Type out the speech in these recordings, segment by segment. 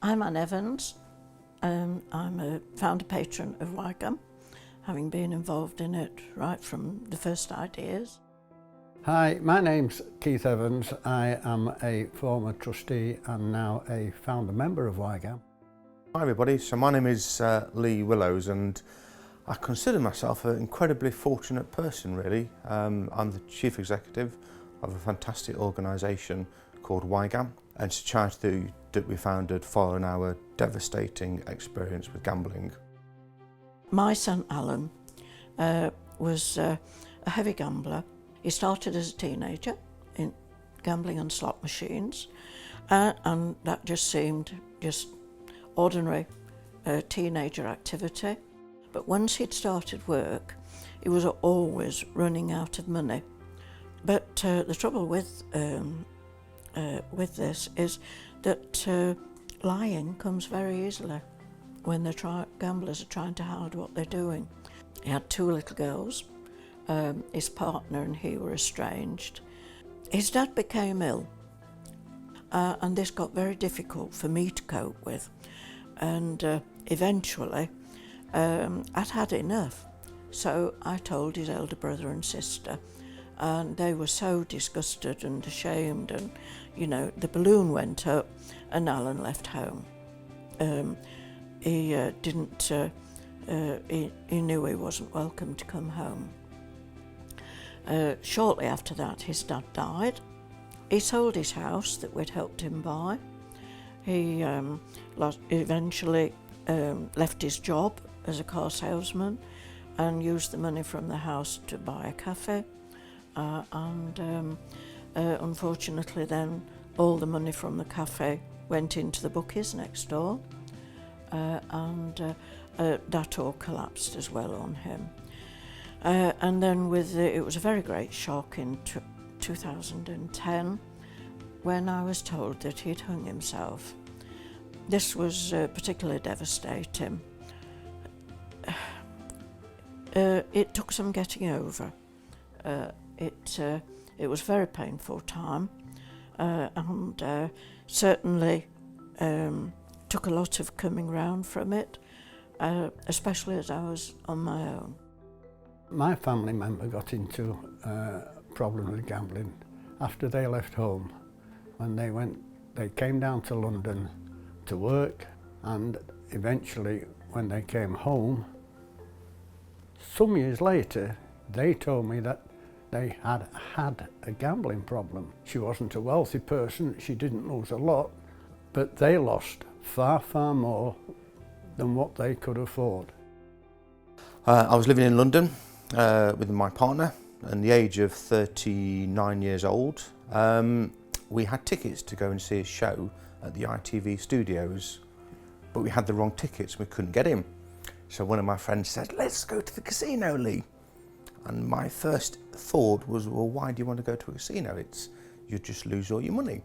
I'm Anne Evans. I'm a founder patron of YGAM, having been involved in it right from the first ideas. Hi, my name's Keith Evans. I am a former trustee and now a founder member of YGAM. Hi everybody, so my name is Lee Willows and I consider myself an incredibly fortunate person really. I'm the Chief Executive of a fantastic organisation called YGAM, and it's a charity that we founded following our devastating experience with gambling. My son Alan was a heavy gambler. He started as a teenager in gambling on slot machines, and that just seemed just ordinary teenager activity. But once he'd started work, he was always running out of money. But the trouble with this is that lying comes very easily when gamblers are trying to hide what they're doing. He had two little girls. His partner and he were estranged. His dad became ill, and this got very difficult for me to cope with. And eventually, I'd had enough. So I told his elder brother and sister, and they were so disgusted and ashamed, and you know, the balloon went up and Alan left home. He knew he wasn't welcome to come home. Shortly after that, his dad died. He sold his house that we'd helped him buy. He eventually left his job as a car salesman and used the money from the house to buy a cafe. Unfortunately then, all the money from the cafe went into the bookies next door, and that all collapsed as well on him. And then it was a very great shock in 2010 when I was told that he'd hung himself. This was particularly devastating. It took some getting over. It was a very painful time, and certainly took a lot of coming round from it, especially as I was on my own. My family member got into a problem with gambling after they left home. When they came down to London to work, and eventually when they came home, some years later, they told me that they had a gambling problem. She wasn't a wealthy person, she didn't lose a lot, but they lost far, far more than what they could afford. I was living in London with my partner, and the age of 39 years old. We had tickets to go and see a show at the ITV studios, but we had the wrong tickets, we couldn't get in. So one of my friends said, "Let's go to the casino, Lee." And my first thought was, well, why do you want to go to a casino? You just lose all your money.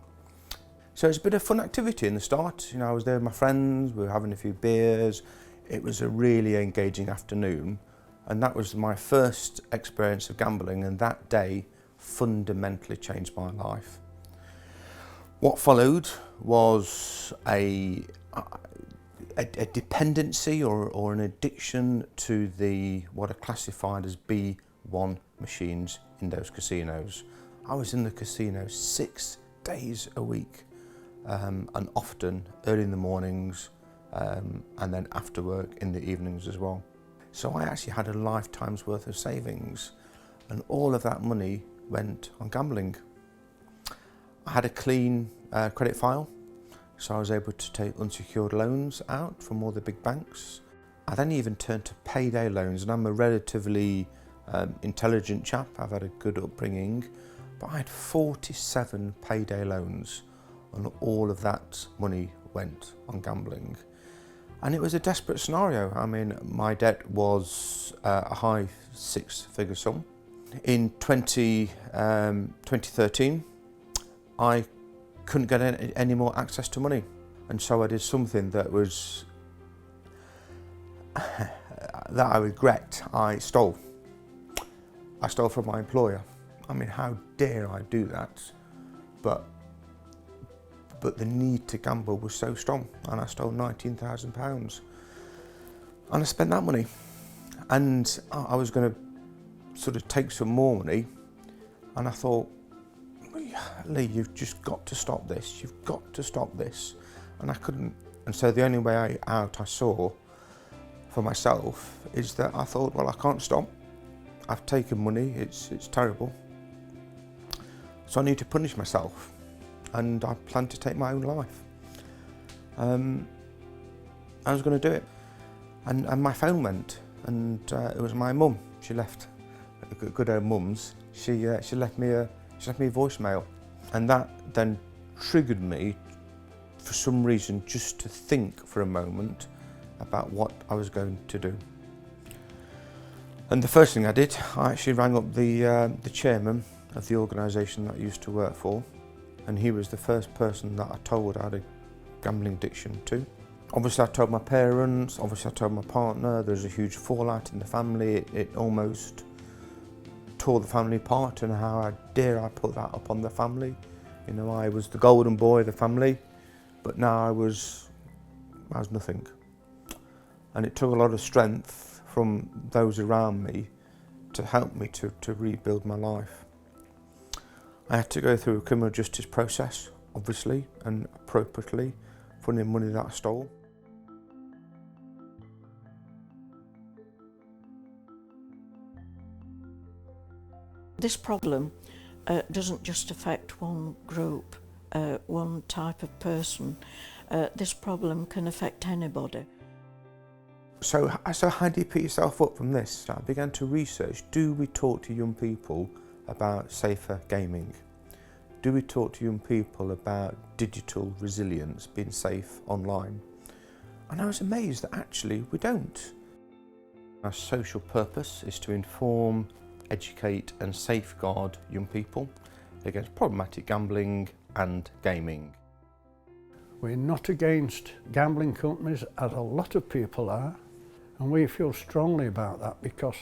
So it's a bit of fun activity in the start. You know, I was there with my friends, we were having a few beers. It was a really engaging afternoon. And that was my first experience of gambling, and that day fundamentally changed my life. What followed was a dependency or an addiction to what are classified as B1 machines in those casinos. I was in the casino 6 days a week, and often early in the mornings, and then after work in the evenings as well. So I actually had a lifetime's worth of savings, and all of that money went on gambling. I had a clean credit file, so I was able to take unsecured loans out from all the big banks. I then even turned to payday loans, and I'm a relatively intelligent chap. I've had a good upbringing, but I had 47 payday loans, and all of that money went on gambling. And it was a desperate scenario. I mean, my debt was a high six-figure sum. In 2013, I couldn't get any more access to money. And so I did something that was, that I regret. I stole. I stole from my employer. I mean, how dare I do that? But but the need to gamble was so strong, and I stole £19,000. And I spent that money, and I was going to sort of take some more money, and I thought, Lee, you've just got to stop this, you've got to stop this. And I couldn't, and so the only way out I saw for myself is that I thought, well, I can't stop. I've taken money, it's terrible. So I need to punish myself, and I plan to take my own life. I was going to do it, and my phone went, and it was my mum. She left, good old mums. She left me a voicemail, and that then triggered me, for some reason, just to think for a moment about what I was going to do. And the first thing I did, I actually rang up the chairman of the organisation that I used to work for, and he was the first person that I told I had a gambling addiction to. Obviously I told my parents, obviously I told my partner. There was a huge fallout in the family. It almost tore the family apart, and how dare I put that upon the family. You know, I was the golden boy of the family, but now I was nothing. And it took a lot of strength from those around me to help me to rebuild my life. I had to go through a criminal justice process, obviously, and appropriately, for the money that I stole. This problem doesn't just affect one group, one type of person. This problem can affect anybody. So how do you pick yourself up from this? I began to research, do we talk to young people about safer gaming? Do we talk to young people about digital resilience, being safe online? And I was amazed that actually we don't. Our social purpose is to inform, educate and safeguard young people against problematic gambling and gaming. We're not against gambling companies, as a lot of people are, and we feel strongly about that, because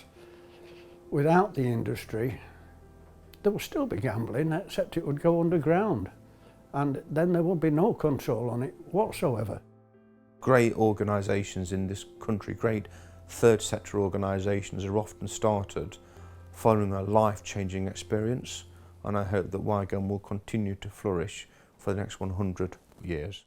without the industry there will still be gambling, except it would go underground, and then there would be no control on it whatsoever. Great organisations in this country, great third sector organisations, are often started following a life-changing experience, and I hope that YGAM will continue to flourish for the next 100 years.